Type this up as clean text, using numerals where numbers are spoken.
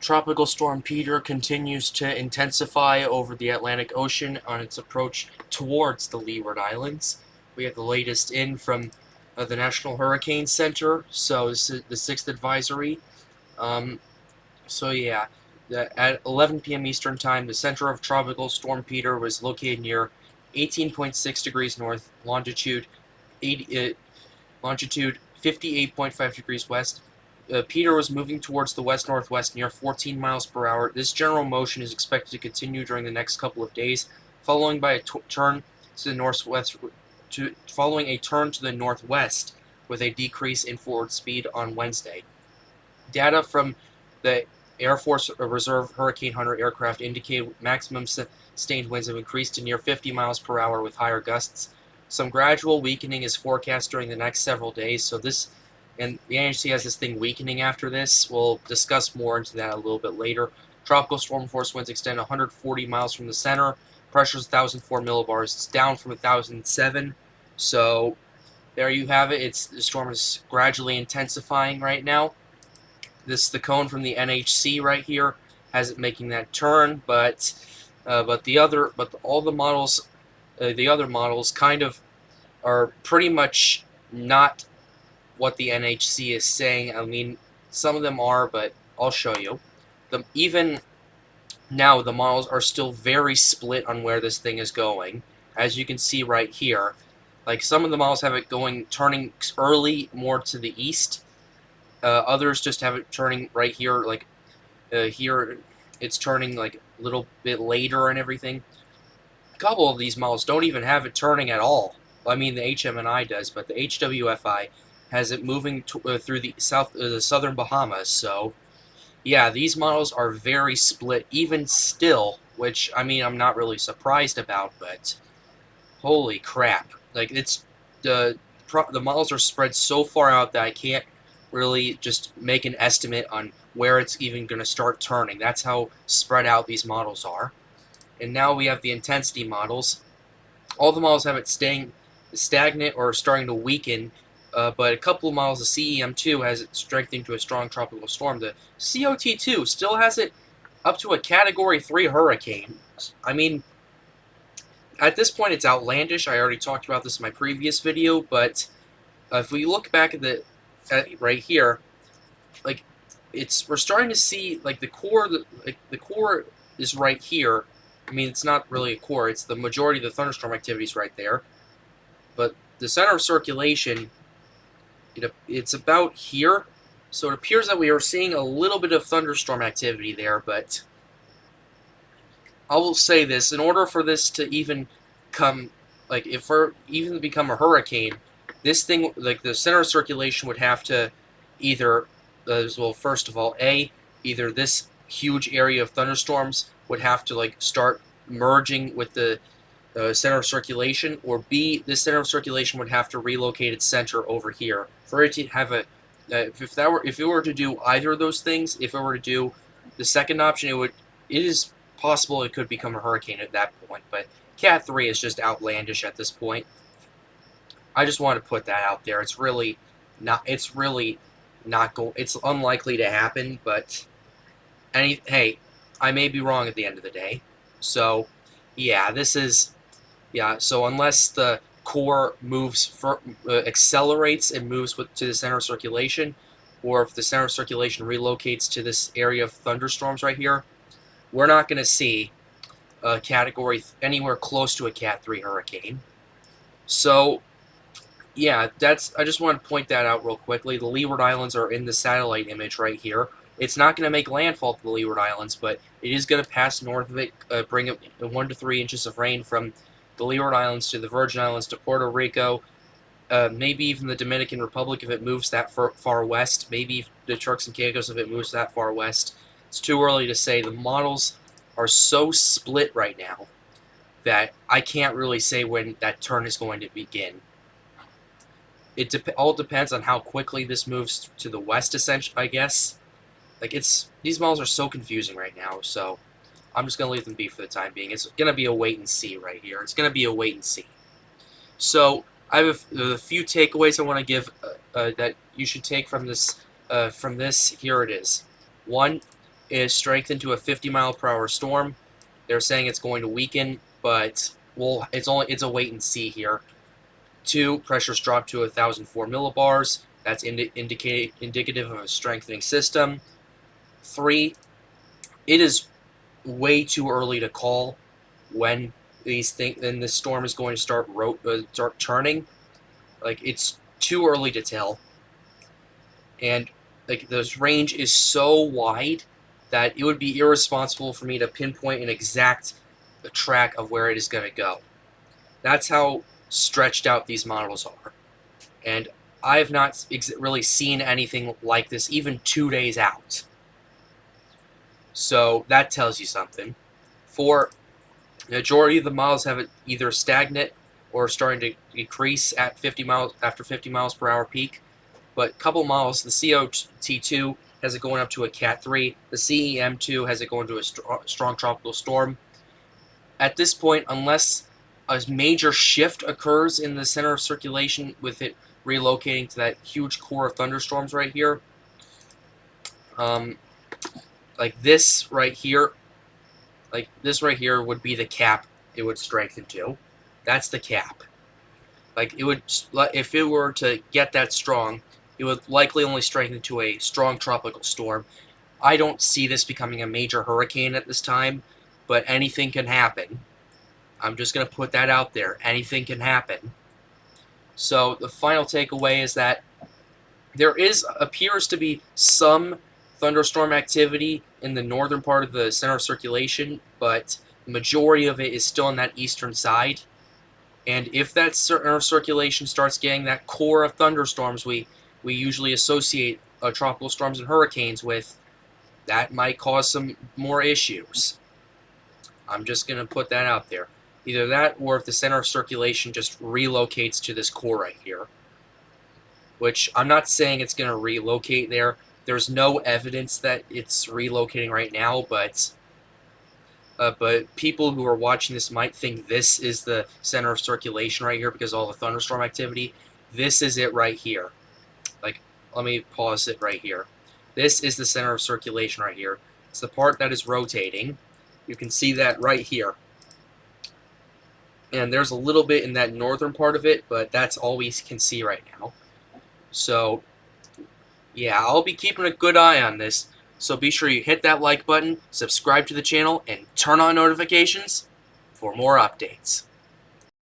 Tropical Storm Peter continues to intensify over the Atlantic Ocean on its approach towards the Leeward Islands. We have the latest in from the National Hurricane Center, so this is the 6th advisory. Um, at 11 p.m. Eastern Time, the center of Tropical Storm Peter was located near 18.6 degrees north, longitude 58.5 degrees west. Peter was moving towards the west-northwest near 14 miles per hour. This general motion is expected to continue during the next couple of days, following by a turn to the northwest, following a turn to the northwest with a decrease in forward speed on Wednesday. Data from the Air Force Reserve Hurricane Hunter aircraft indicate maximum sustained winds have increased to near 50 miles per hour with higher gusts. Some gradual weakening is forecast during the next several days, so this, and the NHC has this thing weakening after this. We'll discuss more into that a little bit later. Tropical storm force winds extend 140 miles from the center. Pressure is 1,004 millibars. It's down from 1,007. So there you have it. The storm is gradually intensifying right now. This is the cone from the NHC right here, has it making that turn, but all the models, the other models kind of are pretty much not what the NHC is saying. I mean, some of them are, but I'll show you. Even now, the models are still very split on where this thing is going, as you can see right here. Like, some of the models have it turning early more to the east. Others just have it turning right here, like here it's turning like a little bit later and everything. A couple of these models don't even have it turning at all. I mean, the HM&I does, but the HWFI has it moving through the southern Bahamas. So, yeah, these models are very split, even still, which, I mean, I'm not really surprised about, but holy crap. Like, the models are spread so far out that I can't really just make an estimate on where it's even going to start turning. That's how spread out these models are. And now we have the intensity models. All the models have it staying stagnant or starting to weaken, but a couple of models, the CEM2 has it strengthening to a strong tropical storm. The COT2 still has it up to a Category 3 hurricane. I mean, at this point, it's outlandish. I already talked about this in my previous video, but if we look back at right here, like we're starting to see like the core. The core is right here. I mean, it's not really a core. It's the majority of the thunderstorm activities right there. But the center of circulation, it's about here. So it appears that we are seeing a little bit of thunderstorm activity there. But I will say this: in order for this to even come, like even become a hurricane, this thing, like the center of circulation, would have to either, well, first of all, either this huge area of thunderstorms would have to like start merging with the center of circulation, or B, this center of circulation would have to relocate its center over here for it to have if it were to do either of those things. If it were to do the second option, it is possible it could become a hurricane at that point. But Cat 3 is just outlandish at this point. I just want to put that out there. It's really not it's unlikely to happen, but hey, I may be wrong at the end of the day. So, yeah, so unless the core accelerates and moves to the center of circulation, or if the center of circulation relocates to this area of thunderstorms right here, we're not going to see a category anywhere close to a Cat 3 hurricane. So, yeah, I just want to point that out real quickly. The Leeward Islands are in the satellite image right here. It's not going to make landfall to the Leeward Islands, but it is going to pass north of it, bring 1 to 3 inches of rain from the Leeward Islands to the Virgin Islands to Puerto Rico, maybe even the Dominican Republic if it moves that far west, maybe the Turks and Caicos if it moves that far west. It's too early to say. The models are so split right now that I can't really say when that turn is going to begin. It all depends on how quickly this moves to the west, essentially, I guess. Like, these models are so confusing right now, so I'm just going to leave them be for the time being. It's going to be a wait and see right here. It's going to be a wait and see. So, I have a few takeaways I want to give that you should take from this. Here it is. One, is strengthened to a 50-mile-per-hour storm. They're saying it's going to weaken, but it's a wait and see here. 2, pressure's dropped to 1,004 millibars. That's indicative of a strengthening system. 3, it is way too early to call when this storm is going to start turning. Like, it's too early to tell, and like this range is so wide that it would be irresponsible for me to pinpoint an exact track of where it is going to go. That's how stretched out these models are, and I have not really seen anything like this even 2 days out. So that tells you something. 4, the majority of the models have it either stagnant or starting to decrease at 50 miles after 50 miles per hour peak. But a couple models, the COT2 has it going up to a Cat 3. The CEM2 has it going to a strong tropical storm. At this point, unless a major shift occurs in the center of circulation with it relocating to that huge core of thunderstorms right here, like this right here would be the cap it would strengthen to. That's the cap. Like, it would, if it were to get that strong, it would likely only strengthen to a strong tropical storm. I don't see this becoming a major hurricane at this time, but anything can happen. I'm just going to put that out there. Anything can happen. So the final takeaway is that there appears to be some thunderstorm activity in the northern part of the center of circulation, but the majority of it is still on that eastern side. And if that center of circulation starts getting that core of thunderstorms we usually associate tropical storms and hurricanes with, that might cause some more issues. I'm just going to put that out there. Either that, or if the center of circulation just relocates to this core right here, which I'm not saying it's going to relocate there. There's no evidence that it's relocating right now, but people who are watching this might think this is the center of circulation right here because of all the thunderstorm activity. This is it right here. Like, let me pause it right here. This is the center of circulation right here. It's the part that is rotating. You can see that right here. And there's a little bit in that northern part of it, but that's all we can see right now. So, yeah, I'll be keeping a good eye on this. So be sure you hit that like button, subscribe to the channel, and turn on notifications for more updates.